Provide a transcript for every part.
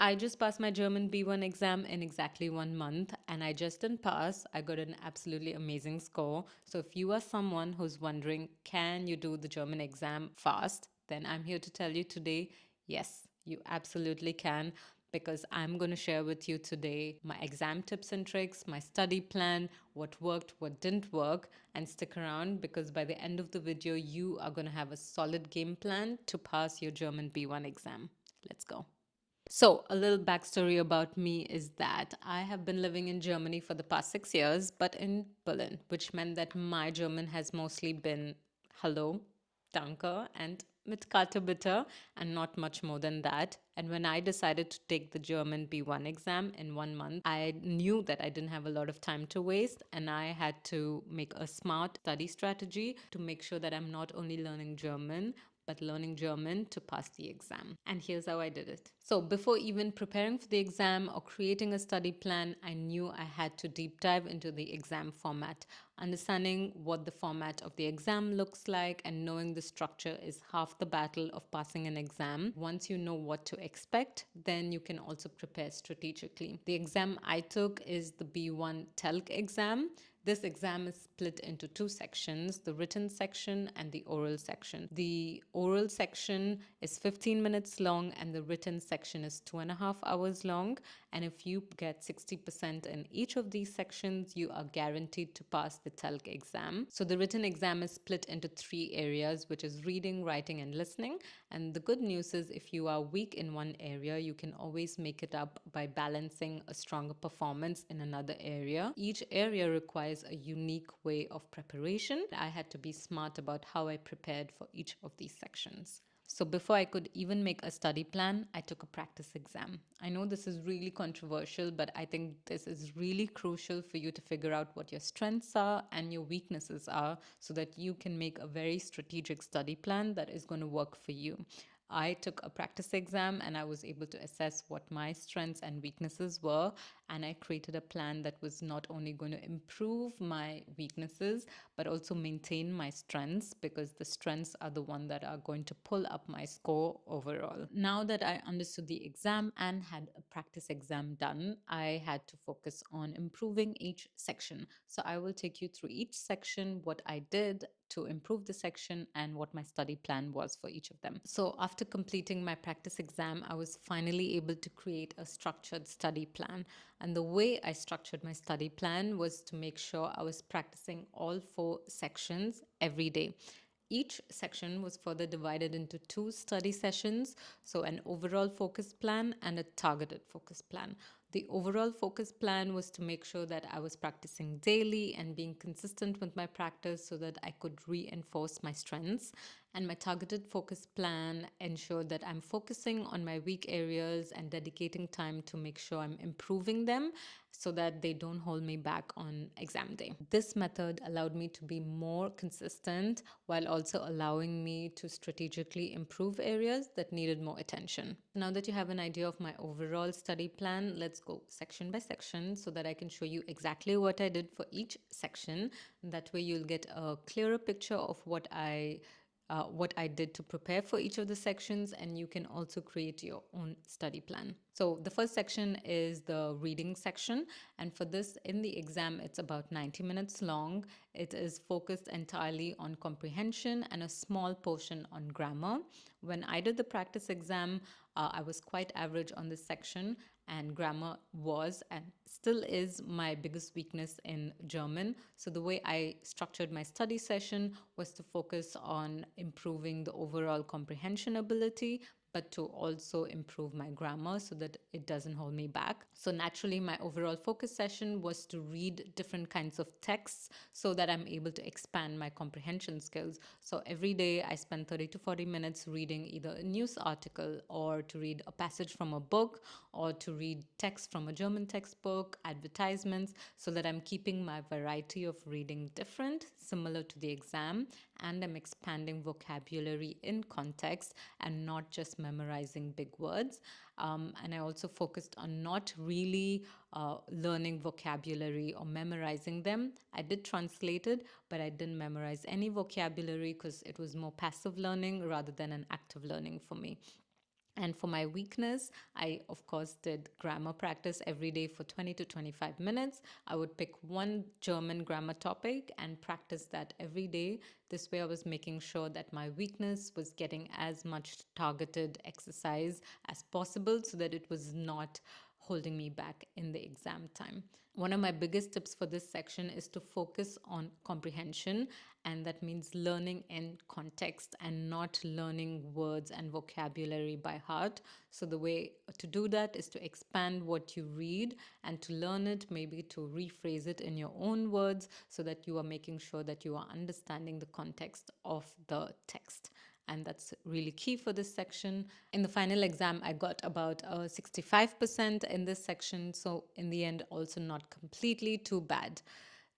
I just passed my German B1 exam in exactly 1 month, and I just didn't pass. I got an absolutely amazing score. So, if you are someone who's wondering, can you do the German exam fast? Then I'm here to tell you today, yes, you absolutely can. Because I'm going to share with you today my exam tips and tricks, my study plan, what worked, what didn't work, and stick around because by the end of the video, you are going to have a solid game plan to pass your German B1 exam. Let's go. So, a little backstory about me is that I have been living in Germany for the past 6 years, but in Berlin, which meant that my German has mostly been hello, danke, and mit Karte bitte, and not much more than that. And when I decided to take the German B1 exam in 1 month, I knew that I didn't have a lot of time to waste, and I had to make a smart study strategy to make sure that I'm not only learning German, but learning German to pass the exam. And here's how I did it. So, before even preparing for the exam or creating a study plan, I knew I had to deep dive into the exam format. Understanding what the format of the exam looks like and knowing the structure is half the battle of passing an exam. Once you know what to expect, then you can also prepare strategically. The exam I took is the B1 Telc exam. This exam is split into two sections, the written section and the oral section. The oral section is 15 minutes long and the written section is 2.5 hours long. And if you get 60% in each of these sections, you are guaranteed to pass the Telc exam. So the written exam is split into three areas, which is reading, writing, and listening. And the good news is if you are weak in one area, you can always make it up by balancing a stronger performance in another area. Each area requires a unique way of preparation. I had to be smart about how I prepared for each of these sections. So before I could even make a study plan, I took a practice exam. I know this is really controversial, but I think this is really crucial for you to figure out what your strengths are and your weaknesses are so that you can make a very strategic study plan that is going to work for you. I took a practice exam and I was able to assess what my strengths and weaknesses were. And I created a plan that was not only going to improve my weaknesses, but also maintain my strengths because the strengths are the one that are going to pull up my score overall. Now that I understood the exam and had a practice exam done, I had to focus on improving each section. So I will take you through each section, what I did to improve the section and what my study plan was for each of them. So after completing my practice exam, I was finally able to create a structured study plan. And the way I structured my study plan was to make sure I was practicing all four sections every day. Each section was further divided into two study sessions, so an overall focus plan and a targeted focus plan. The overall focus plan was to make sure that I was practicing daily and being consistent with my practice so that I could reinforce my strengths. And my targeted focus plan ensured that I'm focusing on my weak areas and dedicating time to make sure I'm improving them so that they don't hold me back on exam day. This method allowed me to be more consistent while also allowing me to strategically improve areas that needed more attention. Now that you have an idea of my overall study plan, let's go section by section so that I can show you exactly what I did for each section. That way you'll get a clearer picture of what I did to prepare for each of the sections, and you can also create your own study plan. So the first section is the reading section, and for this in the exam it's about 90 minutes long. It is focused entirely on comprehension and a small portion on grammar. When I did the practice exam, I was quite average on this section, and grammar was and still is my biggest weakness in German. So the way I structured my study session was to focus on improving the overall comprehension ability, but to also improve my grammar so that it doesn't hold me back. So naturally, my overall focus session was to read different kinds of texts so that I'm able to expand my comprehension skills. So every day I spend 30 to 40 minutes reading either a news article or to read a passage from a book or to read text from a German textbook, advertisements, so that I'm keeping my variety of reading different, similar to the exam, and I'm expanding vocabulary in context and not just memorizing big words. And I also focused on not really learning vocabulary or memorizing them. I did translate it, but I didn't memorize any vocabulary because it was more passive learning rather than an active learning for me. And for my weakness, I of course did grammar practice every day for 20 to 25 minutes. I would pick one German grammar topic and practice that every day. This way, I was making sure that my weakness was getting as much targeted exercise as possible so that it was not holding me back in the exam time. One of my biggest tips for this section is to focus on comprehension, and that means learning in context and not learning words and vocabulary by heart. So, the way to do that is to expand what you read and to learn it, maybe to rephrase it in your own words so that you are making sure that you are understanding the context of the text, and that's really key for this section. In the final exam, I got about 65% in this section, so in the end, also not completely too bad.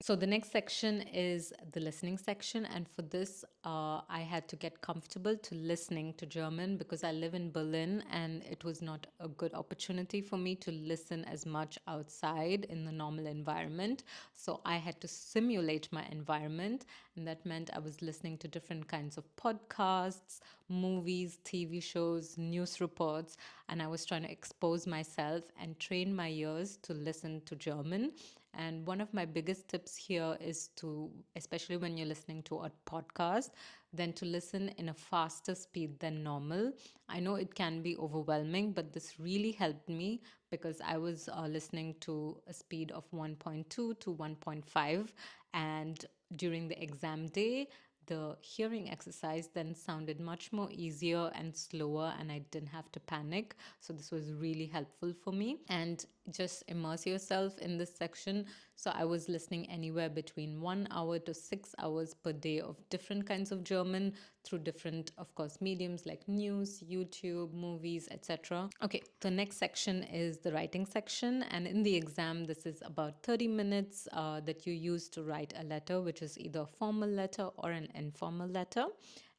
So the next section is the listening section, and for this, I had to get comfortable to listening to German because I live in Berlin, and it was not a good opportunity for me to listen as much outside in the normal environment. So I had to simulate my environment, and that meant I was listening to different kinds of podcasts, movies, TV shows, news reports, and I was trying to expose myself and train my ears to listen to German. And one of my biggest tips here is to, especially when you're listening to a podcast, then to listen in a faster speed than normal. I know it can be overwhelming, but this really helped me because I was listening to a speed of 1.2 to 1.5. And during the exam day, the hearing exercise then sounded much more easier and slower, and I didn't have to panic. So this was really helpful for me. And just immerse yourself in this section. So I was listening anywhere between 1 hour to 6 hours per day of different kinds of German through different, of course, mediums like news, YouTube, movies, etc. Okay, the next section is the writing section. And in the exam, this is about 30 minutes that you use to write a letter, which is either a formal letter or an informal letter.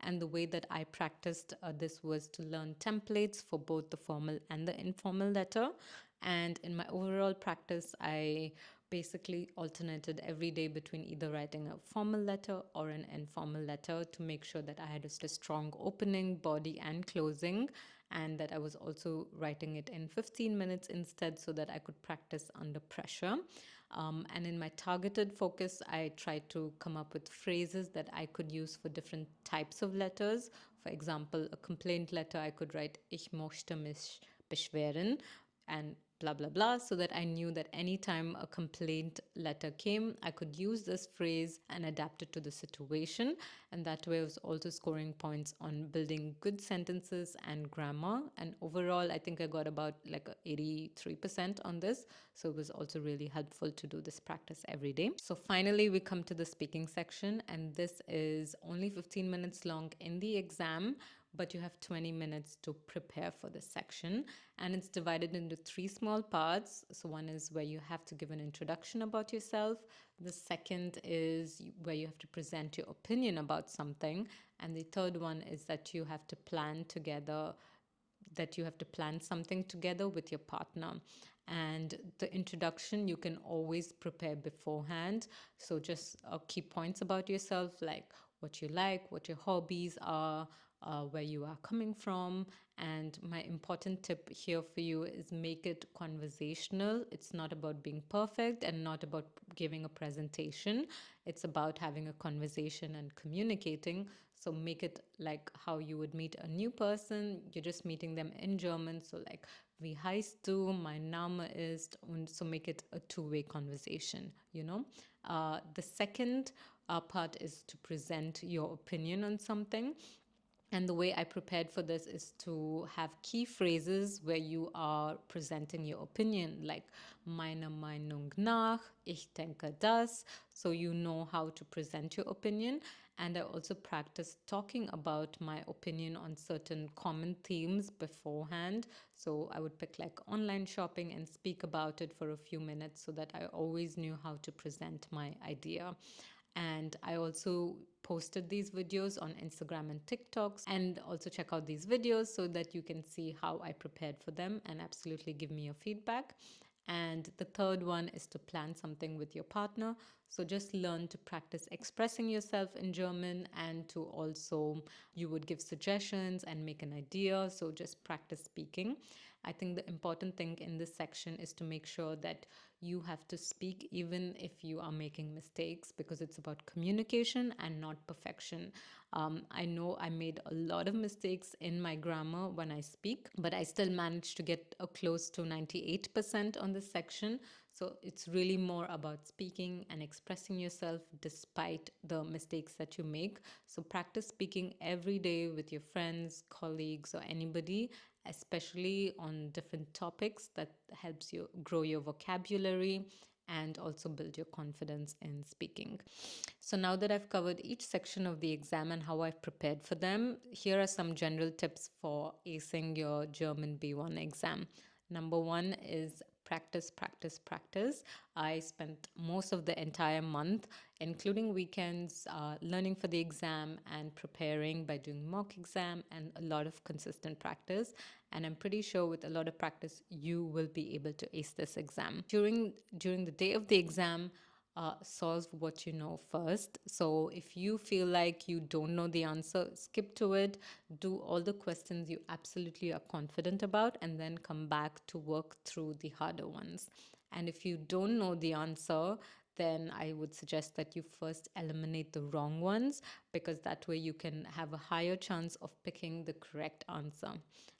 And the way that I practiced this was to learn templates for both the formal and the informal letter. And in my overall practice, I basically alternated every day between either writing a formal letter or an informal letter to make sure that I had a strong opening, body, and closing, and that I was also writing it in 15 minutes instead so that I could practice under pressure. And in my targeted focus, I tried to come up with phrases that I could use for different types of letters. For example, a complaint letter, I could write Ich möchte mich beschweren and blah blah blah, so that I knew that anytime a complaint letter came, I could use this phrase and adapt it to the situation. And that way I was also scoring points on building good sentences and grammar. And overall, I think I got about like 83% on this. So it was also really helpful to do this practice every day. So finally, we come to the speaking section, and this is only 15 minutes long in the exam, but you have 20 minutes to prepare for this section. And it's divided into three small parts. So one is where you have to give an introduction about yourself. The second is where you have to present your opinion about something. And the third one is that you have to plan together, that you have to plan something together with your partner. And the introduction you can always prepare beforehand. So just key points about yourself, like what you like, what your hobbies are, where you are coming from. And my important tip here for you is make it conversational. It's not about being perfect and not about giving a presentation. It's about having a conversation and communicating. So make it like how you would meet a new person. You're just meeting them in German. So like, wie heißt du? Mein Name ist. Und so make it a two-way conversation, you know. The second part is to present your opinion on something. And the way I prepared for this is to have key phrases where you are presenting your opinion, like meiner Meinung nach, ich denke das. So you know how to present your opinion. And I also practiced talking about my opinion on certain common themes beforehand. So I would pick like online shopping and speak about it for a few minutes so that I always knew how to present my idea. And I also posted these videos on Instagram and TikToks, and also check out these videos so that you can see how I prepared for them and absolutely give me your feedback. And the third one is to plan something with your partner. So just learn to practice expressing yourself in German, and to also, you would give suggestions and make an idea. So just practice speaking. I think the important thing in this section is to make sure that you have to speak even if you are making mistakes, because it's about communication and not perfection. I know I made a lot of mistakes in my grammar when I speak, but I still managed to get a close to 98% on this section. So it's really more about speaking and expressing yourself despite the mistakes that you make. So practice speaking every day with your friends, colleagues, or anybody, especially on different topics. That helps you grow your vocabulary and also build your confidence in speaking. So now that I've covered each section of the exam and how I've prepared for them, here are some general tips for acing your German B1 exam. Number one is practice, practice, practice. I spent most of the entire month, including weekends, learning for the exam and preparing by doing mock exam and a lot of consistent practice. And I'm pretty sure with a lot of practice, you will be able to ace this exam. During the day of the exam, solve what you know first. So if you feel like you don't know the answer, skip to it, do all the questions you absolutely are confident about, and then come back to work through the harder ones. And if you don't know the answer, then I would suggest that you first eliminate the wrong ones, because that way you can have a higher chance of picking the correct answer.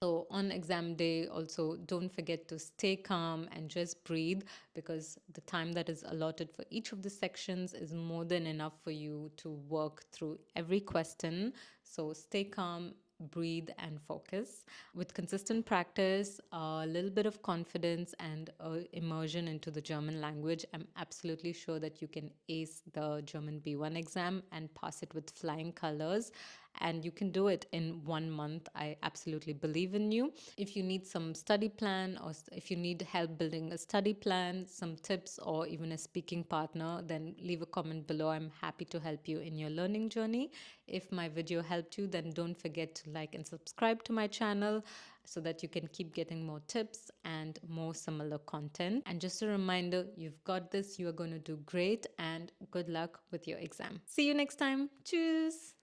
So on exam day, also don't forget to stay calm and just breathe, because the time that is allotted for each of the sections is more than enough for you to work through every question. So stay calm, breathe, and focus. With consistent practice, a little bit of confidence, and immersion into the German language, I'm absolutely sure that you can ace the German B1 exam and pass it with flying colors. And you can do it in 1 month. I absolutely believe in you. If you need some study plan, or if you need help building a study plan, some tips, or even a speaking partner, then leave a comment below. I'm happy to help you in your learning journey. If my video helped you, then don't forget to like and subscribe to my channel, so that you can keep getting more tips and more similar content. And just a reminder, you've got this, you are going to do great, and good luck with your exam. See you next time. Tschüss.